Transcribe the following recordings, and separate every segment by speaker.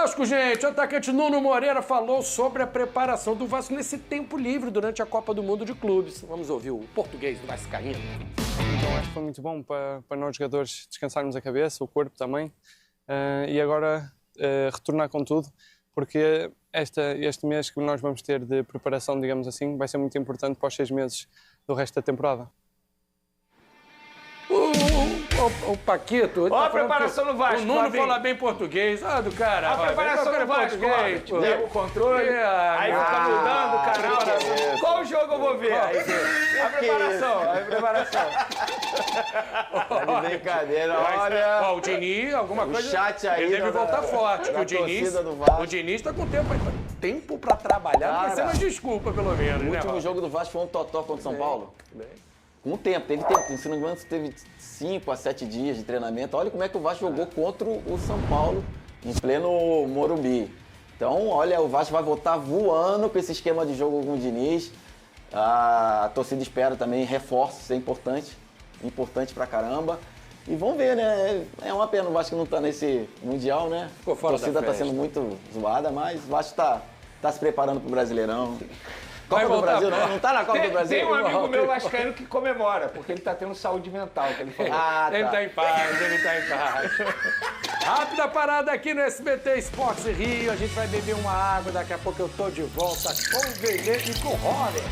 Speaker 1: Vasco, gente. O atacante Nuno Moreira falou sobre a preparação do Vasco nesse tempo livre durante a Copa do Mundo de Clubes. Vamos ouvir o português do vascaíno.
Speaker 2: Então acho que foi muito bom para nós jogadores descansarmos a cabeça, o corpo também, e agora retornar com tudo, porque este mês que nós vamos ter de preparação, digamos assim, vai ser muito importante para os 6 meses do resto da temporada.
Speaker 1: O Paquito...
Speaker 3: Olha a preparação no Vasco.
Speaker 1: O Nuno fala bem português. Do cara.
Speaker 3: A preparação no Vasco. Pega o controle, aí fica mudando o canal. Qual jogo eu vou ver? A preparação.
Speaker 4: Tá de brincadeira, olha.
Speaker 1: O Diniz, alguma coisa...
Speaker 4: O chat aí
Speaker 1: ele deve voltar forte. O Diniz tá com tempo pra trabalhar. Não vai ser uma desculpa, pelo menos.
Speaker 4: O último jogo do Vasco foi um totó contra o São Paulo. Com tempo, teve tempo. Se não me engano, teve 5 a 7 dias de treinamento. Olha como é que o Vasco jogou contra o São Paulo em pleno Morumbi. Então, olha, o Vasco vai voltar voando com esse esquema de jogo com o Diniz. A torcida espera também reforços, isso é importante pra caramba. E vamos ver, né? É uma pena o Vasco não tá nesse Mundial, né?
Speaker 1: Ficou fora
Speaker 4: a torcida tá sendo muito zoada, mas o Vasco tá se preparando pro Brasileirão. Copa do Brasil, não tá na Copa do Brasil?
Speaker 3: Tem um amigo meu vascaíno que comemora, porque ele tá tendo saúde mental, que ele falou.
Speaker 1: Ele tá em paz. Rápida parada aqui no SBT Esportes Rio. A gente vai beber uma água, daqui a pouco eu tô de volta com o Velê e com o Robert.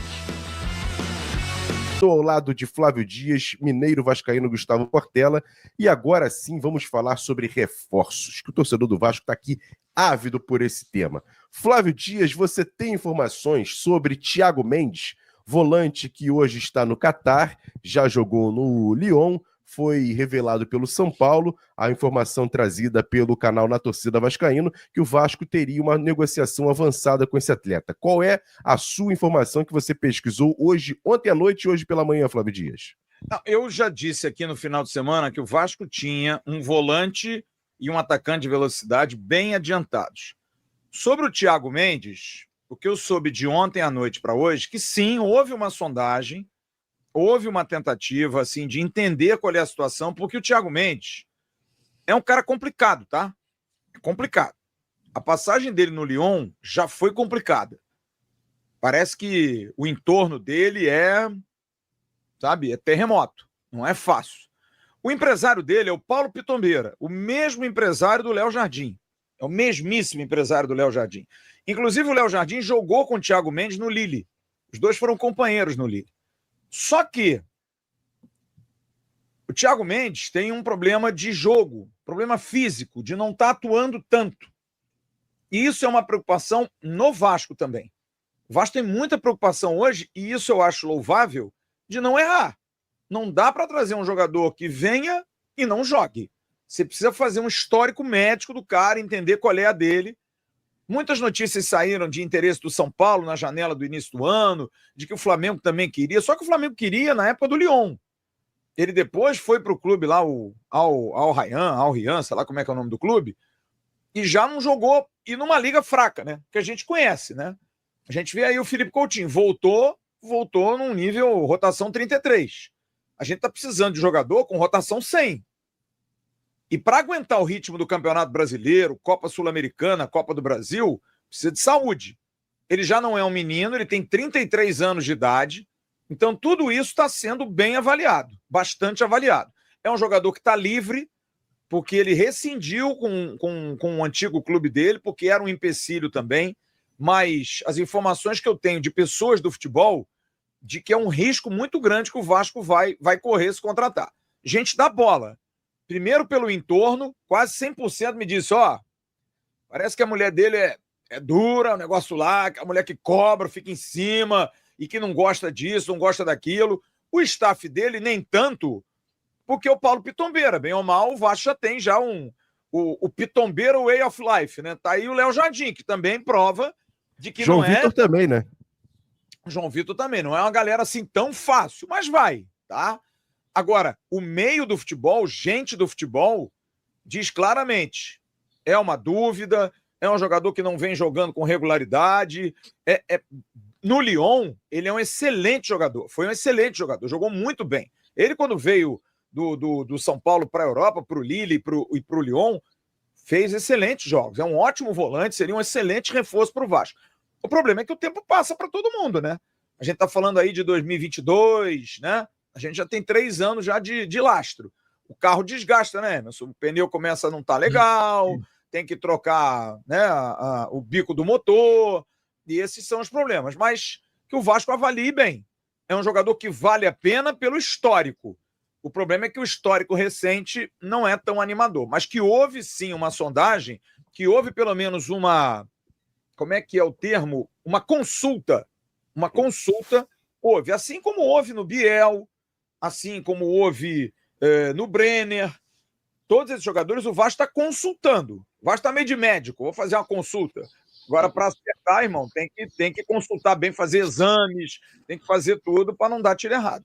Speaker 5: Estou ao lado de Flávio Dias, mineiro vascaíno Gustavo Portela, e agora sim vamos falar sobre reforços, que o torcedor do Vasco está aqui ávido por esse tema. Flávio Dias, você tem informações sobre Thiago Mendes, volante que hoje está no Catar, já jogou no Lyon, foi revelado pelo São Paulo, a informação trazida pelo canal Na Torcida Vascaíno, que o Vasco teria uma negociação avançada com esse atleta. Qual é a sua informação que você pesquisou ontem à noite e hoje pela manhã, Flávio Dias?
Speaker 6: Não, eu já disse aqui no final de semana que o Vasco tinha um volante e um atacante de velocidade bem adiantados. Sobre o Thiago Mendes, o que eu soube de ontem à noite para hoje, que sim, houve uma sondagem, houve uma tentativa assim, de entender qual é a situação, porque o Thiago Mendes é um cara complicado, tá? É complicado. A passagem dele no Lyon já foi complicada. Parece que o entorno dele é terremoto. Não é fácil. O empresário dele é o Paulo Pitombeira, o mesmo empresário do Léo Jardim. É o mesmíssimo empresário do Léo Jardim. Inclusive, o Léo Jardim jogou com o Thiago Mendes no Lille. Os dois foram companheiros no Lille. Só que o Thiago Mendes tem um problema de jogo, problema físico, de não estar atuando tanto. E isso é uma preocupação no Vasco também. O Vasco tem muita preocupação hoje, e isso eu acho louvável, de não errar. Não dá para trazer um jogador que venha e não jogue. Você precisa fazer um histórico médico do cara, entender qual é a dele. Muitas notícias saíram de interesse do São Paulo na janela do início do ano, de que o Flamengo também queria, só que o Flamengo queria na época do Lyon. Ele depois foi para o clube lá, o Al Rayyan, sei lá como é que é o nome do clube, e já não jogou, e numa liga fraca, né? Que a gente conhece, né? A gente vê aí o Felipe Coutinho, voltou num nível rotação 33. A gente está precisando de jogador com rotação 100. E para aguentar o ritmo do Campeonato Brasileiro, Copa Sul-Americana, Copa do Brasil, precisa de saúde. Ele já não é um menino, ele tem 33 anos de idade, então tudo isso está sendo bem avaliado, bastante avaliado. É um jogador que está livre, porque ele rescindiu com o antigo clube dele, porque era um empecilho também, mas as informações que eu tenho de pessoas do futebol, de que é um risco muito grande que o Vasco vai correr se contratar. Gente da bola. Primeiro pelo entorno, quase 100% me disse, parece que a mulher dele é dura, o negócio lá, a mulher que cobra, fica em cima e que não gosta disso, não gosta daquilo. O staff dele nem tanto, porque o Paulo Pitombeira, bem ou mal, o Vasco já tem o Pitombeira Way of Life, né? Tá aí o Léo Jardim, que também prova de que
Speaker 5: João
Speaker 6: não é...
Speaker 5: Vitor também, né?
Speaker 6: João Vitor também, não é uma galera assim tão fácil, mas vai, tá? Agora, o meio do futebol, gente do futebol, diz claramente, é uma dúvida, é um jogador que não vem jogando com regularidade. No Lyon, ele é um excelente jogador, foi um excelente jogador, jogou muito bem. Ele, quando veio do São Paulo para a Europa, para o Lille e para o Lyon, fez excelentes jogos, é um ótimo volante, seria um excelente reforço para o Vasco. O problema é que o tempo passa para todo mundo, né? A gente está falando aí de 2022, né? A gente já tem 3 anos já de lastro. O carro desgasta, né, Emerson? O pneu começa a não estar legal, tem que trocar, né, o bico do motor, e esses são os problemas. Mas que o Vasco avalie bem. É um jogador que vale a pena pelo histórico. O problema é que o histórico recente não é tão animador. Mas que houve, sim, uma sondagem, que houve pelo menos uma... Como é que é o termo? Uma consulta. Uma consulta houve. Assim como houve no Biel, assim como houve no Brenner. Todos esses jogadores, o Vasco está consultando. O Vasco está meio de médico. Vou fazer uma consulta. Agora, para acertar, irmão, tem que consultar bem, fazer exames, tem que fazer tudo para não dar tiro errado.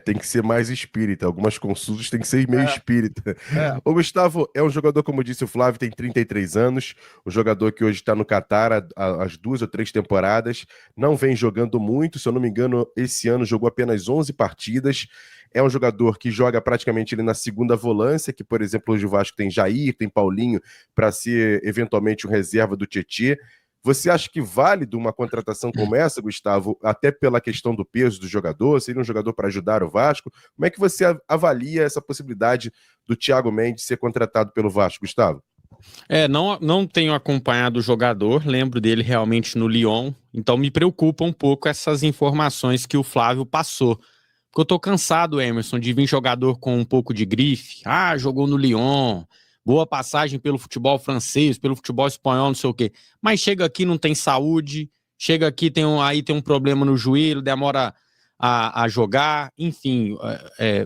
Speaker 5: Tem que ser mais espírita. Algumas consultas tem que ser meio espírita. O Gustavo é um jogador, como disse o Flávio, tem 33 anos. Um jogador que hoje está no Catar há 2 ou 3 temporadas. Não vem jogando muito. Se eu não me engano, esse ano jogou apenas 11 partidas. É um jogador que joga praticamente ele na segunda volância, que, por exemplo, hoje o Vasco tem Jair, tem Paulinho, para ser eventualmente um reserva do Tietê. Você acha que válido uma contratação como essa, Gustavo, até pela questão do peso do jogador? Seria um jogador para ajudar o Vasco? Como é que você avalia essa possibilidade do Thiago Mendes ser contratado pelo Vasco, Gustavo?
Speaker 7: Não tenho acompanhado o jogador, lembro dele realmente no Lyon, então me preocupa um pouco essas informações que o Flávio passou. Porque eu tô cansado, Emerson, de vir jogador com um pouco de grife. Jogou no Lyon, boa passagem pelo futebol francês, pelo futebol espanhol, não sei o quê. Mas chega aqui, não tem saúde, chega aqui, tem um problema no joelho, demora a jogar, enfim,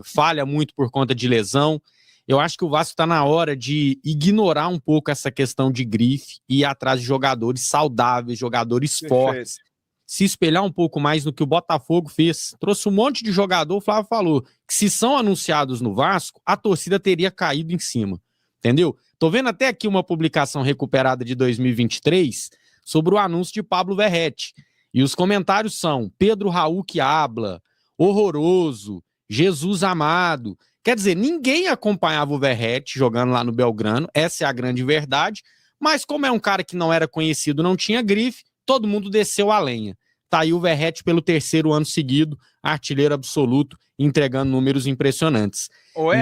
Speaker 7: falha muito por conta de lesão. Eu acho que o Vasco está na hora de ignorar um pouco essa questão de grife e ir atrás de jogadores saudáveis, jogadores fortes. Se espelhar um pouco mais no que o Botafogo fez. Trouxe um monte de jogador, o Flávio falou, que se são anunciados no Vasco, a torcida teria caído em cima. Entendeu? Tô vendo até aqui uma publicação recuperada de 2023 sobre o anúncio de Pablo Verratti. E os comentários são Pedro Raul que habla, horroroso, Jesus amado. Quer dizer, ninguém acompanhava o Verratti jogando lá no Belgrano, essa é a grande verdade, mas como é um cara que não era conhecido, não tinha grife, todo mundo desceu a lenha. Tá aí o Verratti pelo 3º ano seguido, artilheiro absoluto, entregando números impressionantes.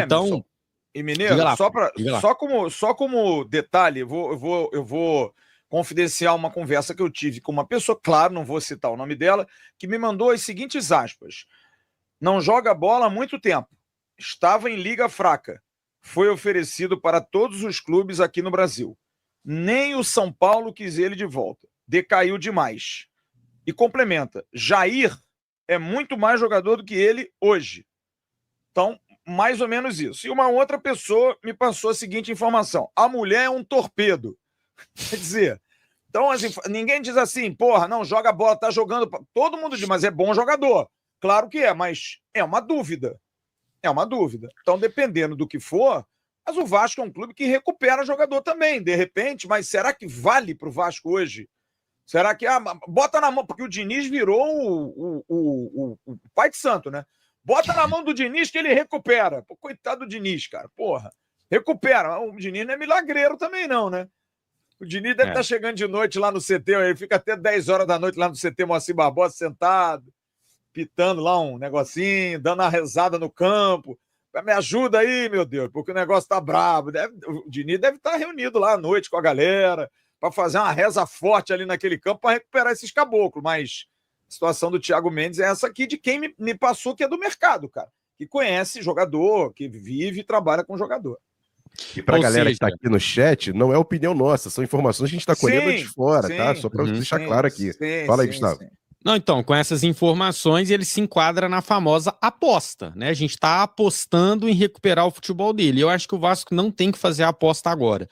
Speaker 6: Então, e Mineiro, só como detalhe, eu vou confidenciar uma conversa que eu tive com uma pessoa, claro, não vou citar o nome dela, que me mandou as seguintes aspas. Não joga bola há muito tempo. Estava em liga fraca. Foi oferecido para todos os clubes aqui no Brasil. Nem o São Paulo quis ele de volta. Decaiu demais. E complementa, Jair é muito mais jogador do que ele hoje. Então, mais ou menos isso. E uma outra pessoa me passou a seguinte informação. A mulher é um torpedo. Quer dizer, então ninguém diz assim, porra, não, joga bola, tá jogando. Todo mundo diz, mas é bom jogador. Claro que é, mas é uma dúvida. É uma dúvida. Então, dependendo do que for, mas o Vasco é um clube que recupera jogador também, de repente, mas será que vale pro Vasco hoje? Será que... bota na mão, porque o Diniz virou o pai de santo, né? Bota na mão do Diniz que ele recupera. Pô, coitado do Diniz, cara. Porra. Recupera. O Diniz não é milagreiro também, não, né? O Diniz deve estar chegando de noite lá no CT. Ele fica até 10 horas da noite lá no CT Moacir Barbosa, sentado, pitando lá um negocinho, dando uma rezada no campo. Me ajuda aí, meu Deus, porque o negócio tá brabo. O Diniz deve estar reunido lá à noite com a galera para fazer uma reza forte ali naquele campo para recuperar esses caboclos. Mas a situação do Thiago Mendes é essa aqui de quem me passou, que é do mercado, cara. Que conhece jogador, que vive e trabalha com jogador.
Speaker 5: E pra galera que tá aqui no chat, não é opinião nossa, são informações que a gente tá colhendo de fora, tá? Só para deixar claro aqui. Fala aí, Gustavo.
Speaker 7: Não, então, com essas informações, ele se enquadra na famosa aposta, né? A gente está apostando em recuperar o futebol dele. Eu acho que o Vasco não tem que fazer a aposta agora.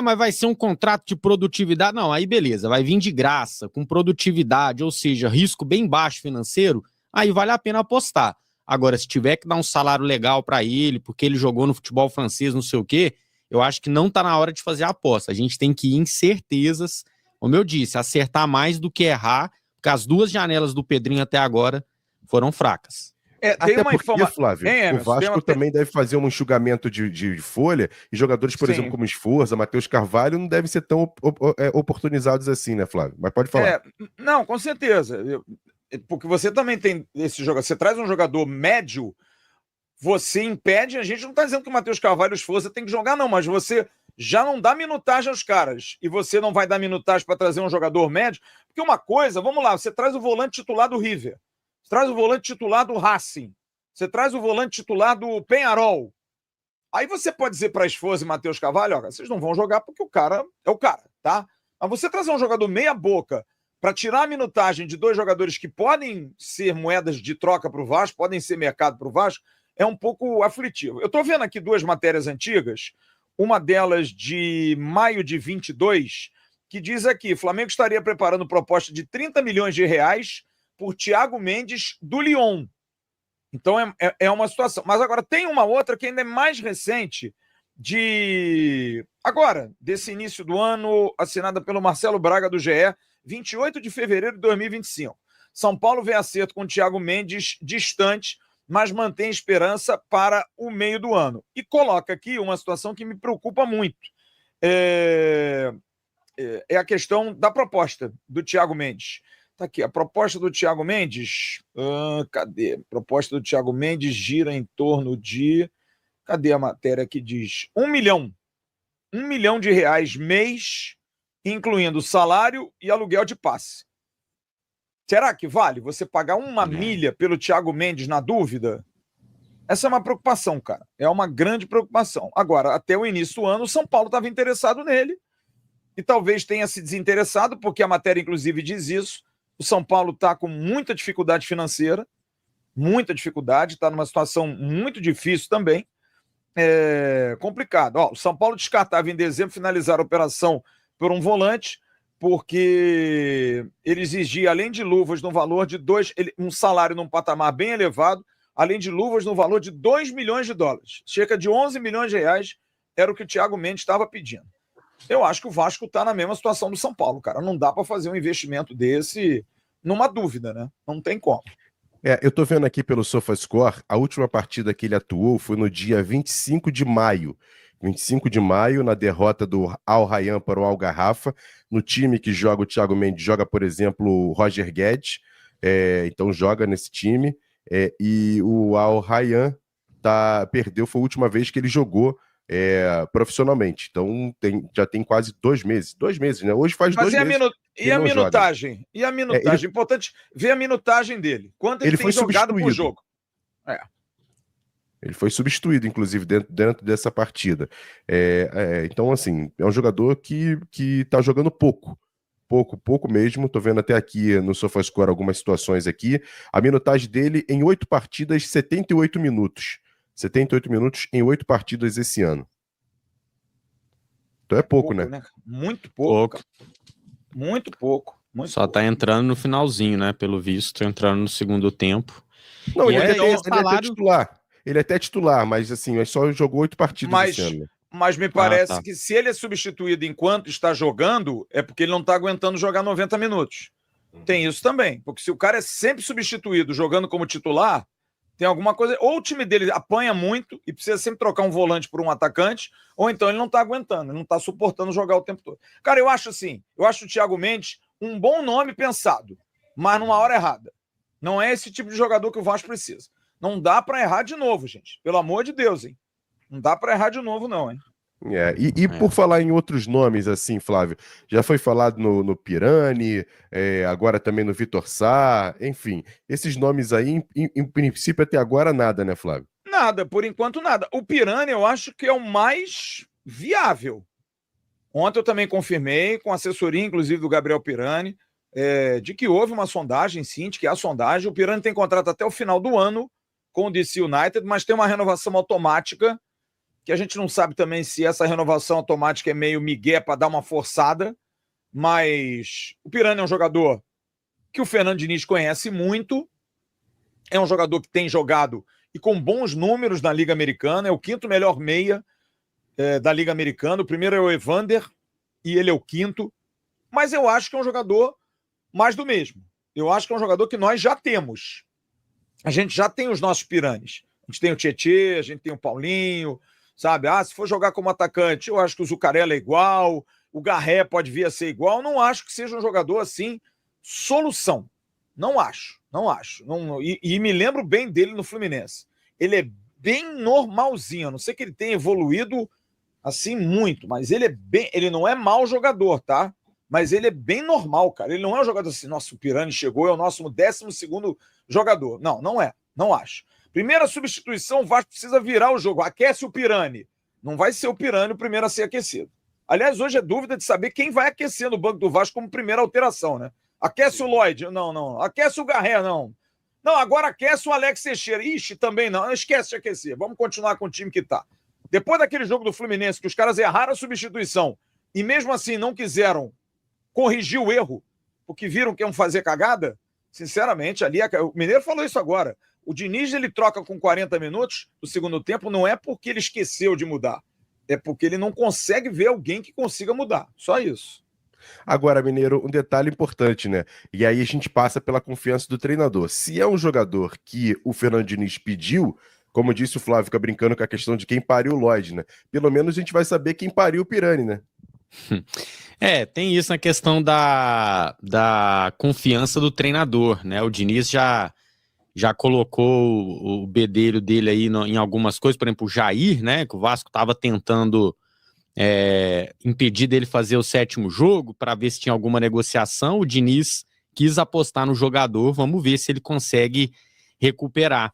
Speaker 7: Mas vai ser um contrato de produtividade. Não, aí beleza, vai vir de graça, com produtividade, ou seja, risco bem baixo financeiro, aí vale a pena apostar. Agora, se tiver que dar um salário legal para ele, porque ele jogou no futebol francês, não sei o quê, eu acho que não tá na hora de fazer a aposta. A gente tem que ir em certezas, como eu disse, acertar mais do que errar, porque as 2 janelas do Pedrinho até agora foram fracas.
Speaker 6: Tem
Speaker 5: Até
Speaker 6: uma
Speaker 5: porque,
Speaker 6: informação.
Speaker 5: Flávio,
Speaker 6: Hein,
Speaker 5: o
Speaker 6: Emerson? Tem
Speaker 5: Vasco
Speaker 6: uma-
Speaker 5: também deve fazer um enxugamento de folha e jogadores, por
Speaker 6: Sim.
Speaker 5: exemplo, como Esforza, Matheus Carvalho, não devem ser tão oportunizados assim, né, Flávio? Mas pode falar.
Speaker 6: Não, com certeza. Porque você também tem esse jogador. Você traz um jogador médio, você impede. A gente não está dizendo que o Matheus Carvalho e o Esforza tem que jogar, não, mas você já não dá minutagem aos caras. E você não vai dar minutagem para trazer um jogador médio. Porque uma coisa, vamos lá, você traz o volante titular do River, você traz o volante titular do Racing, você traz o volante titular do Peñarol. Aí você pode dizer para Esforza e Matheus Carvalho, ó, vocês não vão jogar porque o cara é o cara, tá? Mas você trazer um jogador meia boca para tirar a minutagem de dois jogadores que podem ser moedas de troca para o Vasco, podem ser mercado para o Vasco, é um pouco aflitivo. Eu estou vendo aqui duas matérias antigas, uma delas de maio de 22, que diz aqui, Flamengo estaria preparando proposta de 30 milhões de reais por Thiago Mendes do Lyon. Então é uma situação. Mas agora tem uma outra que ainda é mais recente, desse início do ano, assinada pelo Marcelo Braga do GE, 28 de fevereiro de 2025. São Paulo vê acerto com o Thiago Mendes distante, mas mantém esperança para o meio do ano. E coloca aqui uma situação que me preocupa muito. É a questão da proposta do Thiago Mendes. Está aqui, a proposta do Thiago Mendes. Cadê? A proposta do Thiago Mendes gira em torno de... Cadê a matéria que diz? 1 milhão. 1 milhão de reais mês, incluindo salário e aluguel de passe. Será que vale você pagar uma milha pelo Thiago Mendes na dúvida? Essa é uma preocupação, cara. É uma grande preocupação. Agora, até o início do ano, o São Paulo estava interessado nele e talvez tenha se desinteressado, porque a matéria, inclusive, diz isso. O São Paulo está com muita dificuldade financeira, está numa situação muito difícil também. Complicado. O São Paulo descartava em dezembro finalizar a operação por um volante, porque ele exigia, além de luvas, no valor de um salário num patamar bem elevado, além de luvas no valor de 2 milhões de dólares. Cerca de 11 milhões de reais era o que o Thiago Mendes estava pedindo. Eu acho que o Vasco está na mesma situação do São Paulo, cara. Não dá para fazer um investimento desse numa dúvida, né? Não tem como.
Speaker 5: Eu tô vendo aqui pelo SofaScore, a última partida que ele atuou foi no dia 25 de maio. 25 de maio, na derrota do Al Rayyan para o Al Garrafa. No time que joga o Thiago Mendes, joga, por exemplo, o Roger Guedes. Então joga nesse time. E o Al Rayyan perdeu, foi a última vez que ele jogou profissionalmente. Então já tem quase 2 meses. 2 meses, né? Hoje faz 2 meses.
Speaker 6: E a minutagem? E a minutagem? Importante ver a minutagem dele. Quanto ele tem jogado por jogo?
Speaker 5: Ele foi substituído, inclusive, dentro dessa partida. Então, assim, é um jogador que tá jogando pouco. Pouco mesmo. Tô vendo até aqui no SofaScore algumas situações aqui. A minutagem dele em 8 partidas, 78 minutos. 78 minutos em 8 partidas esse ano. Então é pouco, né?
Speaker 6: Muito pouco. Muito pouco.
Speaker 7: Só tá entrando no finalzinho, né? Pelo visto, entrando no segundo tempo.
Speaker 5: Não,
Speaker 7: E
Speaker 5: ele
Speaker 7: aí,
Speaker 5: é até titular. Ele é até titular, mas assim, só jogou 8 partidas esse ano.
Speaker 6: Mas me parece que se ele é substituído enquanto está jogando, é porque ele não está aguentando jogar 90 minutos. Tem isso também. Porque se o cara é sempre substituído jogando como titular, tem alguma coisa... Ou o time dele apanha muito e precisa sempre trocar um volante por um atacante, ou então ele não está aguentando, ele não está suportando jogar o tempo todo. Cara, eu acho o Thiago Mendes um bom nome pensado, mas numa hora errada. Não é esse tipo de jogador que o Vasco precisa. Não dá para errar de novo, gente. Pelo amor de Deus, hein? Não dá para errar de novo, não, hein?
Speaker 5: Por falar em outros nomes, assim, Flávio, já foi falado no Pirani, agora também no Vitor Sá, enfim, esses nomes aí, em princípio, até agora nada, né, Flávio?
Speaker 6: Nada, por enquanto nada. O Pirani eu acho que é o mais viável. Ontem eu também confirmei, com assessoria, inclusive, do Gabriel Pirani, de que houve uma sondagem, sim, de que há sondagem. O Pirani tem contrato até o final do ano com o DC United, mas tem uma renovação automática, que a gente não sabe também se essa renovação automática é meio migué para dar uma forçada, mas o Pirani é um jogador que o Fernando Diniz conhece muito, é um jogador que tem jogado e com bons números na Liga Americana, é o 5º melhor meia da Liga Americana, o primeiro é o Evander e ele é o 5º, mas eu acho que é um jogador mais do mesmo. Eu acho que é um jogador que nós já temos. A gente já tem os nossos piranes. A gente tem o Tietê, a gente tem o Paulinho, sabe? Se for jogar como atacante, eu acho que o Zuccarelli é igual, o Garré pode vir a ser igual. Não acho que seja um jogador assim, solução. Não acho. E me lembro bem dele no Fluminense. Ele é bem normalzinho. A não sei que ele tenha evoluído assim muito, mas ele não é mau jogador, tá? Mas ele é bem normal, cara. Ele não é um jogador assim, nossa, o Pirani chegou, é o nosso 12º jogador. Não é. Não acho. Primeira substituição, o Vasco precisa virar o jogo. Aquece o Pirani. Não vai ser o Pirani o primeiro a ser aquecido. Aliás, hoje é dúvida de saber quem vai aquecer no banco do Vasco como primeira alteração, né? Aquece o Lloyd? Não. Aquece o Garré? Não. Não, agora aquece o Alex Teixeira. Ixi, também não. Esquece de aquecer. Vamos continuar com o time que tá. Depois daquele jogo do Fluminense, que os caras erraram a substituição e mesmo assim não quiseram corrigir o erro, porque viram que iam fazer cagada, sinceramente, ali, o Mineiro falou isso agora. O Diniz, ele troca com 40 minutos do segundo tempo, não é porque ele esqueceu de mudar, é porque ele não consegue ver alguém que consiga mudar. Só isso.
Speaker 5: Agora, Mineiro, um detalhe importante, né? E aí a gente passa pela confiança do treinador. Se é um jogador que o Fernando Diniz pediu, como disse o Flávio, fica brincando com a questão de quem pariu o Lloyd, né? Pelo menos a gente vai saber quem pariu o Pirani, né?
Speaker 7: Tem isso na questão da confiança do treinador, né? O Diniz já colocou o bedelho dele aí em algumas coisas, por exemplo, o Jair, né? Que o Vasco estava tentando impedir dele fazer o 7º jogo para ver se tinha alguma negociação. O Diniz quis apostar no jogador, vamos ver se ele consegue recuperar.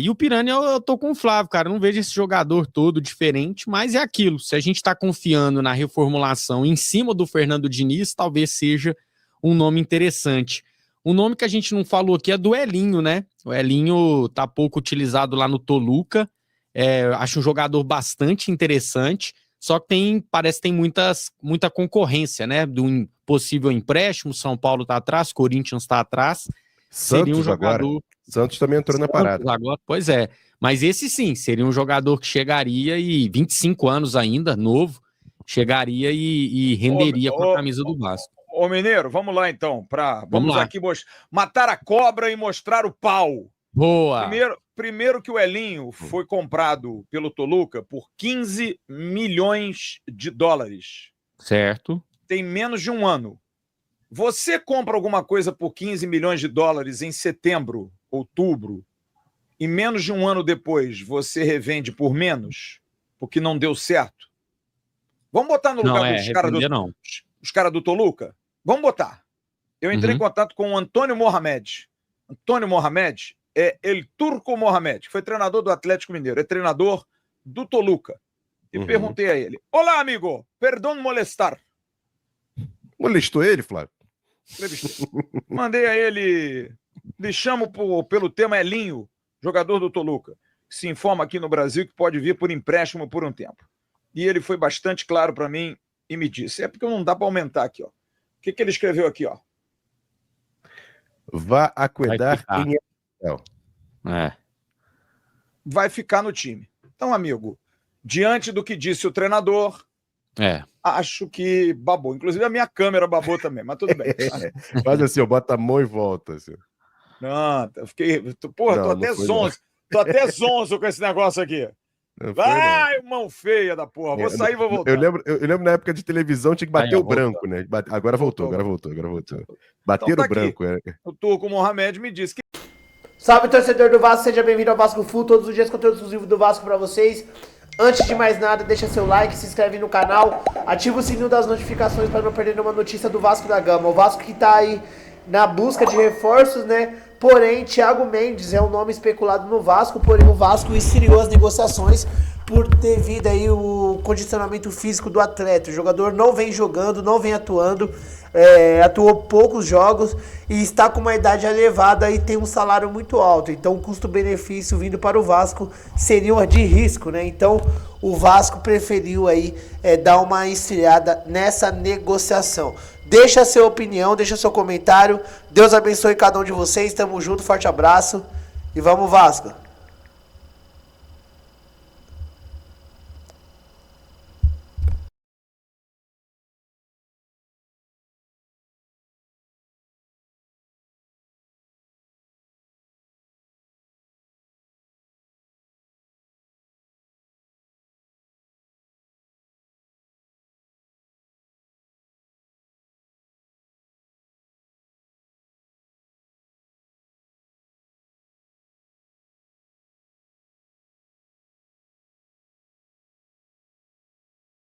Speaker 7: E o Pirani, eu tô com o Flávio, cara, eu não vejo esse jogador todo diferente, mas é aquilo, se a gente tá confiando na reformulação em cima do Fernando Diniz, talvez seja um nome interessante. Um nome que a gente não falou aqui é do Elinho, né? O Elinho tá pouco utilizado lá no Toluca, acho um jogador bastante interessante, só que parece que tem muita concorrência, né? Do possível empréstimo, São Paulo tá atrás, Corinthians tá atrás, seria um jogador...
Speaker 5: Agora. Santos também entrou na parada.
Speaker 7: Agora, pois é, mas esse sim, seria um jogador que chegaria e 25 anos ainda, novo, chegaria e renderia com a camisa do Vasco.
Speaker 6: Ô Mineiro, vamos lá então, vamos lá. Aqui matar a cobra e mostrar o pau.
Speaker 7: Boa!
Speaker 6: Primeiro que o Elinho foi comprado pelo Toluca por 15 milhões de dólares.
Speaker 7: Certo.
Speaker 6: Tem menos de um ano. Você compra alguma coisa por 15 milhões de dólares em setembro, outubro, e menos de um ano depois você revende por menos, porque não deu certo? Vamos botar no lugar dos caras do Toluca? Vamos botar. Eu entrei em contato com o Antônio Mohamed. Antônio Mohamed é El Turco Mohamed, que foi treinador do Atlético Mineiro, é treinador do Toluca. E perguntei a ele: olá, amigo, perdão molestar.
Speaker 5: Molestou ele, Flávio?
Speaker 6: Mandei a ele, lhe chamo pelo tema Elinho, jogador do Toluca, que se informa aqui no Brasil que pode vir por empréstimo por um tempo. E ele foi bastante claro para mim e me disse, porque não dá para aumentar aqui, ó. O que ele escreveu aqui, ó?
Speaker 5: Vá a cuidar em...
Speaker 6: Vai ficar no time. Então, amigo, diante do que disse o treinador, acho que babou. Inclusive a minha câmera babou também, mas tudo bem.
Speaker 5: Faz assim, bota a mão e volta. Assim.
Speaker 6: Não, eu fiquei... Porra, tô até zonzo. Tô até zonzo com esse negócio aqui. Vai, mão feia da porra. Vou sair e vou voltar.
Speaker 5: Eu lembro na época de televisão tinha que bater o branco, né? Agora voltou. Bater
Speaker 6: então,
Speaker 5: o branco.
Speaker 6: O Turco Mohamed me disse que...
Speaker 8: Salve, torcedor do Vasco, seja bem-vindo ao Vasco Full, todos os dias conteúdo exclusivo do Vasco pra vocês. Antes de mais nada, deixa seu like, se inscreve no canal, ativa o sininho das notificações para não perder nenhuma notícia do Vasco da Gama. O Vasco que tá aí na busca de reforços, né? Porém, Thiago Mendes é um nome especulado no Vasco, porém o Vasco estreou as negociações por devido aí o condicionamento físico do atleta. O jogador não vem jogando, não vem atuando, atuou poucos jogos e está com uma idade elevada e tem um salário muito alto. Então o custo-benefício vindo para o Vasco seria de risco, né? Então o Vasco preferiu aí dar uma estreada nessa negociação. Deixa a sua opinião, deixa seu comentário. Deus abençoe cada um de vocês. Tamo junto, forte abraço e vamos Vasco!